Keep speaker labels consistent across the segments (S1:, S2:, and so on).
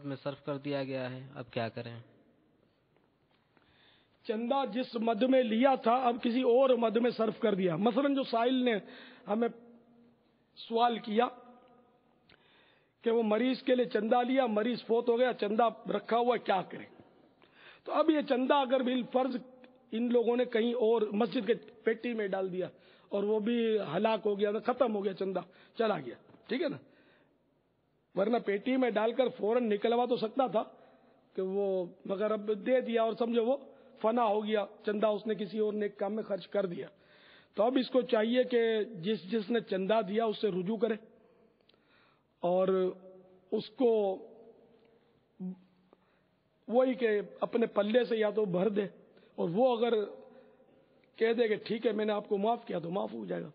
S1: میں صرف کر دیا گیا ہے، اب کیا کریں؟
S2: چندہ جس مد میں لیا تھا اب کسی اور مد میں صرف کر دیا. مثلا جو سائل نے ہمیں سوال کیا کہ وہ مریض کے لیے چندہ لیا، مریض فوت ہو گیا، چندہ رکھا ہوا کیا کرے. تو اب یہ چندہ اگر بالفرض ان لوگوں نے کہیں اور مسجد کے پیٹی میں ڈال دیا اور وہ بھی ہلاک ہو گیا، ختم ہو گیا، چندہ چلا گیا، ٹھیک ہے نا. ورنہ پیٹی میں ڈال کر فوراً نکلوا تو سکتا تھا کہ وہ، مگر اب دے دیا اور سمجھو وہ فنا ہو گیا، چندہ اس نے کسی اور نیک کام میں خرچ کر دیا. تو اب اس کو چاہیے کہ جس نے چندہ دیا اس سے رجوع کرے اور اس کو وہی کہ اپنے پلے سے یا تو بھر دے، اور وہ اگر کہہ دے کہ ٹھیک ہے میں نے آپ کو معاف کیا تو معاف ہو جائے گا.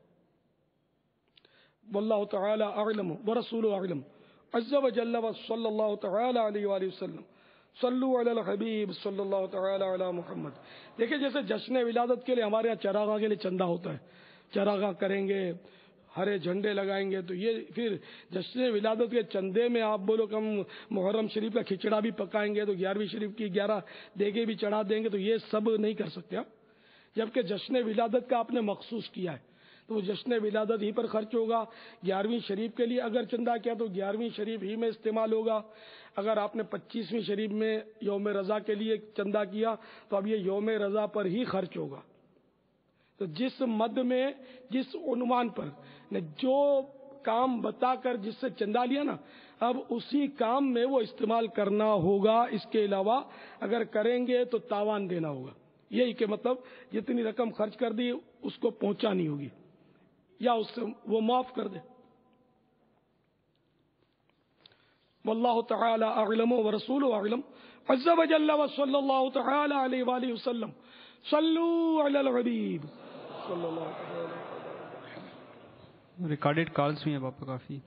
S2: واللہ تعالی اعلم ورسولہ اعلم عز وجل صلی اللہ تعالی علیہ وآلہ وسلم. صلو علی الحبیب صلی اللہ تعالی علی محمد. دیکھیں جیسے جشن ولادت کے لیے ہمارے یہاں چراغاں کے لیے چندہ ہوتا ہے، چراغاں کریں گے، ہرے جھنڈے لگائیں گے، تو یہ پھر جشن ولادت کے چندے میں آپ بولو کہ ہم محرم شریف کا کھچڑا بھی پکائیں گے تو 11ویں شریف کی 11 دیگیں بھی چڑھا دیں گے، تو یہ سب نہیں کر سکتے. جبکہ جشن ولادت کا آپ نے مخصوص کیا ہے تو وہ جشن ولادت ہی پر خرچ ہوگا. 11ویں شریف کے لیے اگر چندہ کیا تو 11ویں شریف ہی میں استعمال ہوگا. اگر آپ نے 25ویں شریف میں یوم رضا کے لیے چندہ کیا تو اب یہ یوم رضا پر ہی خرچ ہوگا. تو جس مد میں جس عنوان پر نے جو کام بتا کر جس سے چندہ لیا نا، اب اسی کام میں وہ استعمال کرنا ہوگا. اس کے علاوہ اگر کریں گے تو تاوان دینا ہوگا. یہی کہ مطلب جتنی رقم خرچ کر دی اس کو پہنچانی ہوگی یا اس سے وہ معاف کر دے. واللہ تعالی اعلم ورسولہ اعلم عز وجل وصلی اللہ تعالی علیہ وآلہ وسلم. صلو علی الحبیب صلی اللہ تعالی علیہ.
S3: ریکارڈڈ کالز بھی ہیں پاپا کافی.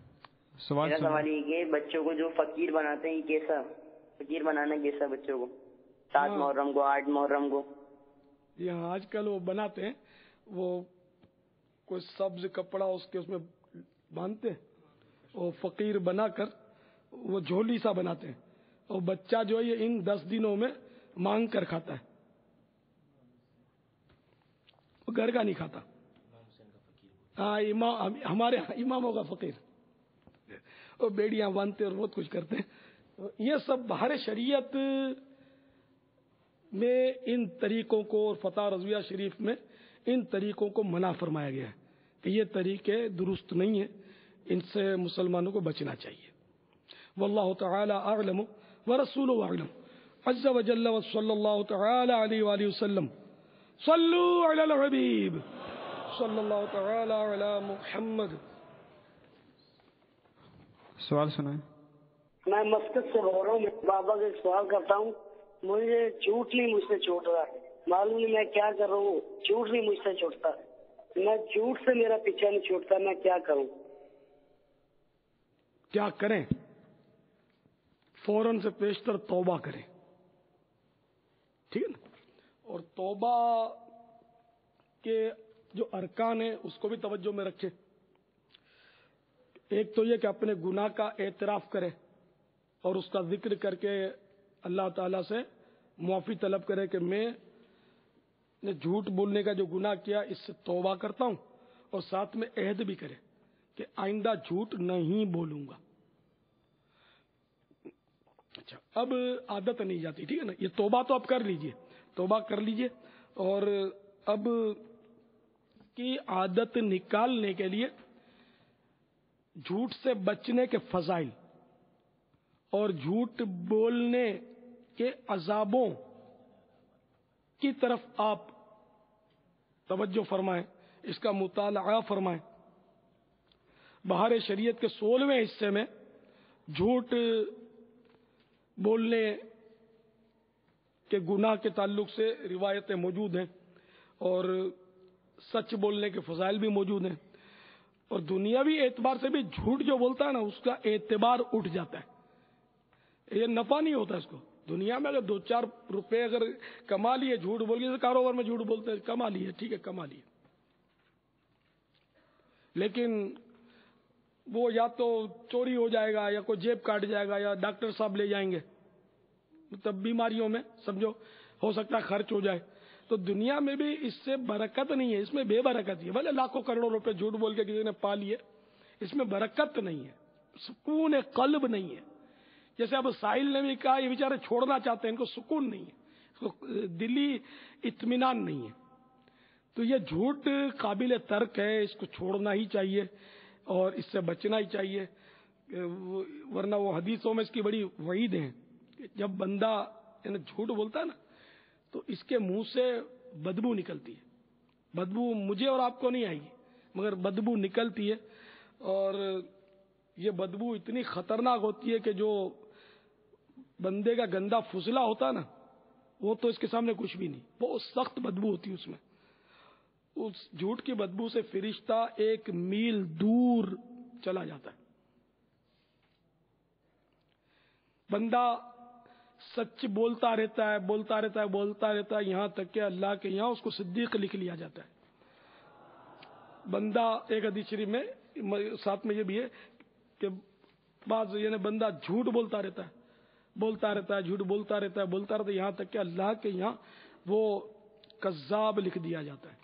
S4: میرا سوال یہ کہ بچوں کو جو فقیر بناتے ہیں یہ کیسا فقیر بنانا کیسا بچوں کو 7 محرم کو 8 محرم کو؟
S2: یہاں آج کل وہ بناتے ہیں، وہ کوئی سبز کپڑا اس میں باندھتے ہیں، وہ فقیر بنا کر وہ جھولی سا بناتے ہیں، اور بچہ جو ہے یہ ان 10 دنوں میں مانگ کر کھاتا ہے، وہ گھر کا نہیں کھاتا. ہاں ہمارے اماموں کا فقیر، وہ بیڑیاں باندھتے اور بہت کچھ کرتے ہیں. یہ سب باہر شریعت میں ان طریقوں کو، اور فتح رضویہ شریف میں ان طریقوں کو منع فرمایا گیا ہے کہ یہ طریقے درست نہیں ہیں، ان سے مسلمانوں کو بچنا چاہیے. واللہ تعالی اعلم ورسولہ اعلم عز وجل وصلی اللہ تعالی علیہ وآلہ وسلم. صلو علی الحبیب صلی اللہ تعالی علی محمد.
S3: سوال سنائیں.
S5: میں مسجد سے بول رہا ہوں، بابا سے سوال کرتا ہوں. مجھے جھوٹ نہیں مجھ سے چھوٹ رہا، معلوم نہیں میں کیا کر رہا ہوں، جھوٹ نہیں مجھ سے چھوٹتا، میں جھوٹ سے میرا پیچھا نہیں چھوٹتا، میں کیا کروں؟
S2: کیا کریں؟ فوراً سے پیشتر توبہ کریں، ٹھیک ہے نا. اور توبہ کے جو ارکان ہیں اس کو بھی توجہ میں رکھیں. ایک تو یہ کہ اپنے گناہ کا اعتراف کرے اور اس کا ذکر کر کے اللہ تعالیٰ سے معافی طلب کرے کہ میں نے جھوٹ بولنے کا جو گناہ کیا اس سے توبہ کرتا ہوں، اور ساتھ میں عہد بھی کرے کہ آئندہ جھوٹ نہیں بولوں گا. اچھا، اب عادت نہیں جاتی، ٹھیک ہے نا. یہ توبہ تو اب کر لیجئے، توبہ کر لیجئے. اور اب کی عادت نکالنے کے لیے جھوٹ سے بچنے کے فضائل اور جھوٹ بولنے کے عذابوں کی طرف آپ توجہ فرمائیں، اس کا مطالعہ فرمائیں. بہار شریعت کے 16ویں حصے میں جھوٹ بولنے کے گناہ کے تعلق سے روایتیں موجود ہیں، اور سچ بولنے کے فضائل بھی موجود ہیں. اور دنیاوی اعتبار سے بھی جھوٹ جو بولتا ہے نا اس کا اعتبار اٹھ جاتا ہے، یہ نفع نہیں ہوتا اس کو. دنیا میں اگر 2-4 روپے اگر کما لیے جھوٹ بول کے، کاروبار میں جھوٹ بولتے ہیں، کما لیے، ٹھیک ہے کما لیے، لیکن وہ یا تو چوری ہو جائے گا یا کوئی جیب کاٹ جائے گا یا ڈاکٹر صاحب لے جائیں گے، مطلب بیماریوں میں سمجھو ہو سکتا ہے خرچ ہو جائے. تو دنیا میں بھی اس سے برکت نہیں ہے، اس میں بے برکت ہے. بھلے لاکھوں کروڑوں روپے جھوٹ بول کے کسی نے پا لیے، اس میں برکت نہیں ہے، سکون قلب نہیں ہے. جیسے اب ساحل نے بھی کہا یہ بیچارے چھوڑنا چاہتے ہیں، ان کو سکون نہیں ہے، اس کو دلی اطمینان نہیں ہے. تو یہ جھوٹ قابل ترک ہے، اس کو چھوڑنا ہی چاہیے اور اس سے بچنا ہی چاہیے، ورنہ وہ حدیثوں میں اس کی بڑی وعید ہیں کہ جب بندہ یعنی جھوٹ بولتا ہے نا تو اس کے منہ سے بدبو نکلتی ہے. بدبو مجھے اور آپ کو نہیں آئے گی مگر بدبو نکلتی ہے، اور یہ بدبو اتنی خطرناک ہوتی ہے کہ جو بندے کا گندا فضلہ ہوتا ہے نا وہ تو اس کے سامنے کچھ بھی نہیں. بہت سخت بدبو ہوتی ہے اس میں. اس جھوٹ کی بدبو سے فرشتہ 1 میل دور چلا جاتا ہے. بندہ سچ بولتا رہتا ہے، بولتا رہتا ہے، بولتا رہتا ہے، یہاں تک کہ اللہ کے یہاں اس کو صدیق لکھ لیا جاتا ہے. بندہ ایک حدیث شریف میں ساتھ میں یہ بھی ہے کہ بعض یعنی بندہ جھوٹ بولتا رہتا ہے، بولتا رہتا ہے، جھوٹ بولتا رہتا ہے، بولتا رہتا ہے، یہاں تک کہ اللہ کے یہاں وہ کذاب لکھ دیا جاتا ہے،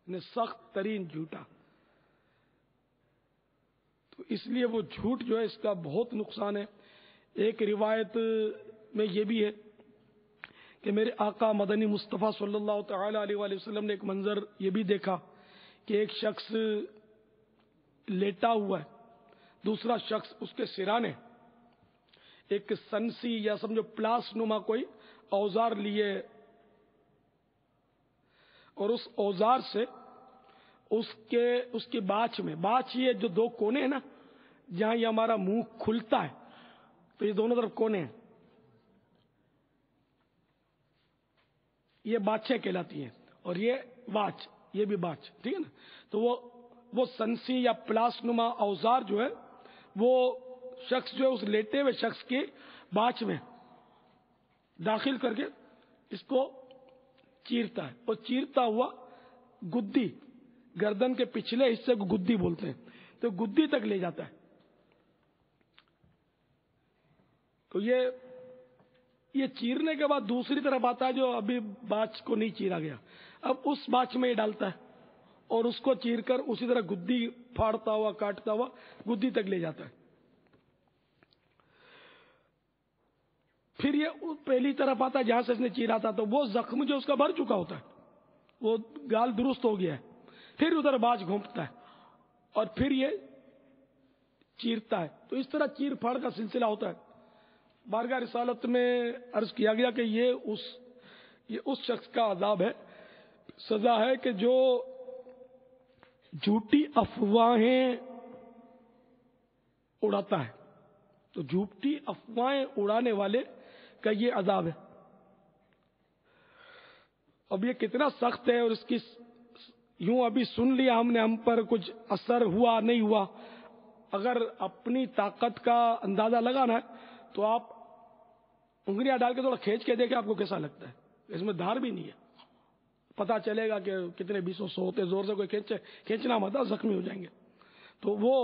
S2: یعنی سخت ترین جھوٹا. تو اس لیے وہ جھوٹ جو ہے اس کا بہت نقصان ہے. ایک روایت میں یہ بھی ہے کہ میرے آقا مدنی مصطفیٰ صلی اللہ تعالی علیہ وآلہ وسلم نے ایک منظر یہ بھی دیکھا کہ ایک شخص لیٹا ہوا ہے، دوسرا شخص اس کے سرانے ایک سنسی یا سمجھو پلاس نما کوئی اوزار لیے، اور اس اوزار سے اس کی باچھ میں، باچھ یہ جو 2 کونے ہیں نا جہاں یہ ہمارا منہ کھلتا ہے تو یہ دونوں طرف کونے ہیں، یہ باچھیں کہلاتی ہیں، اور یہ باچھ، یہ بھی باچھ، ٹھیک ہے نا. تو وہ سنسی یا پلاس نما اوزار جو ہے وہ شخص جو ہے اس لیٹے ہوئے شخص کی باچھ میں داخل کر کے اس کو چیرتا ہے، اور چیرتا ہوا گدی، گردن کے پچھلے حصے کو گدی بولتے ہیں، تو گدی تک لے جاتا ہے. تو یہ چیرنے کے بعد دوسری طرف آتا ہے جو ابھی باچھ کو نہیں چیرا گیا، اب اس باچھ میں یہ ڈالتا ہے اور اس کو چیر کر اسی طرح گدی پھاڑتا ہوا کاٹتا ہوا گدی تک لے جاتا ہے. پھر یہ پہلی طرف آتا ہے جہاں سے اس نے چیرا تھا، تو وہ زخم جو اس کا بھر چکا ہوتا ہے، وہ گال درست ہو گیا ہے، پھر ادھر باچھ گھونپتا ہے اور پھر یہ چیرتا ہے. تو اس طرح چیر پھاڑ کا سلسلہ ہوتا ہے. بارگاہ رسالت میں عرض کیا گیا کہ یہ اس شخص کا عذاب ہے، سزا ہے کہ جو جھوٹی افواہیں اڑاتا ہے. تو جھوٹی افواہیں اڑانے والے کا یہ عذاب ہے. اب یہ کتنا سخت ہے، اور اس کی یوں ابھی سن لیا ہم نے، ہم پر کچھ اثر ہوا نہیں ہوا. اگر اپنی طاقت کا اندازہ لگانا ہے تو آپ انگلیاں ڈال کے تھوڑا کھینچ کے دیکھیں آپ کو کیسا لگتا ہے. اس میں دھار بھی نہیں ہے، پتا چلے گا کہ کتنے 200 ہوتے، زور سے کوئی کھینچنا مت، زخمی ہو جائیں گے. تو وہ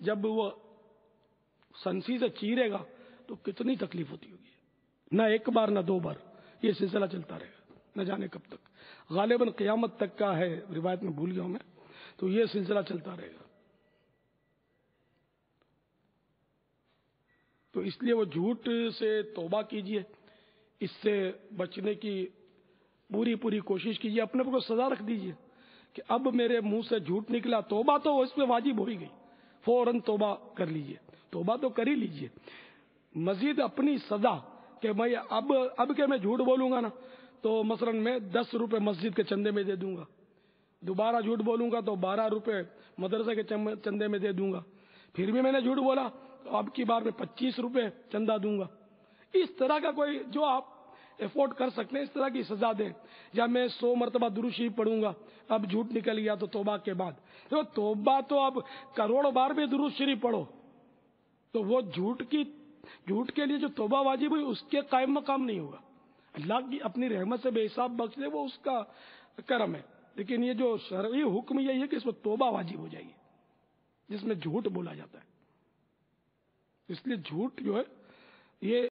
S2: جب وہ سنسی سے چیرے گا تو کتنی تکلیف ہوتی ہوگی. نہ 1 بار نہ 2 بار، یہ سلسلہ چلتا رہے گا، نہ جانے کب تک. غالباً قیامت تک کا ہے، روایت میں بھول گیا ہوں میں. تو یہ سلسلہ چلتا رہے گا. تو اس لیے وہ جھوٹ سے توبہ کیجئے، اس سے بچنے کی پوری کوشش کیجئے. اپنے کو سزا رکھ دیجئے کہ اب میرے منہ سے جھوٹ نکلا، توبہ تو اس پہ واجب ہو ہی گئی، فوراً توبہ کر لیجئے. توبہ تو کر ہی لیجئے. مزید اپنی سزا کہ میں اب کہ میں جھوٹ بولوں گا نا تو مثلا میں 10 روپے مسجد کے چندے میں دے دوں گا، دوبارہ جھوٹ بولوں گا تو 12 روپے مدرسے کے چندے میں دے دوں گا، پھر بھی میں نے جھوٹ بولا تو اب کی بار میں 25 روپے چندہ دوں گا. اس طرح کا کوئی جو آپ افورڈ کر سکتے ہیں اس طرح کی سزا دیں. یا میں 100 مرتبہ درود شریف پڑھوں گا، اب جھوٹ نکل گیا تو توبہ کے بعد، تو توبہ تو اب کروڑ بار بھی درود شریف پڑھو تو وہ جھوٹ کے لیے جو توبہ واجب ہوئی اس کے قائم مقام نہیں ہوگا. اللہ کی اپنی رحمت سے بے حساب بخش دے، وہ اس کا کرم ہے. لیکن یہ جو شرعی حکم یہی ہے کہ اس پر توبہ واجب ہو جائے گی. جس میں جھوٹ بولا جاتا ہے. اس لیے جھوٹ جو ہے یہ